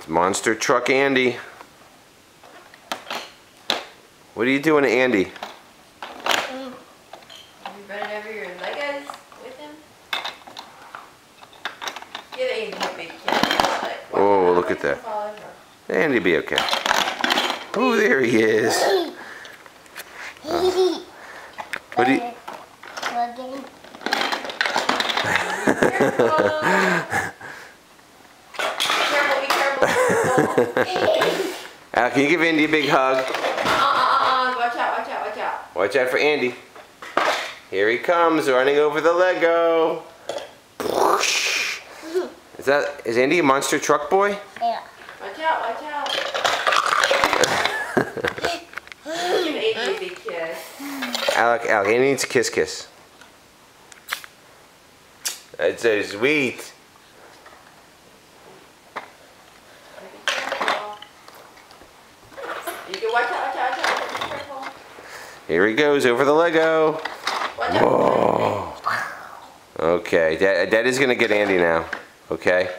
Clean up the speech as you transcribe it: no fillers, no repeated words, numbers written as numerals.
It's Monster Truck Andy. What are you doing to Andy? You running over your Legos with him? Give Andy a big kiss. Oh, look at that. Andy be okay. Oh, there he is. What do you... Al, can you give Andy a big hug? Watch out, watch out, watch out. Watch out for Andy. Here he comes, running over the Lego. Is Andy a monster truck boy? Yeah. Watch out, watch out. Give Andy a big kiss. Alec, Andy needs a kiss. That's so sweet. You can watch out, watch out, watch out. Be careful. Here he goes over the Lego. Watch out. Whoa. Okay, Dad is gonna get Andy now. Okay.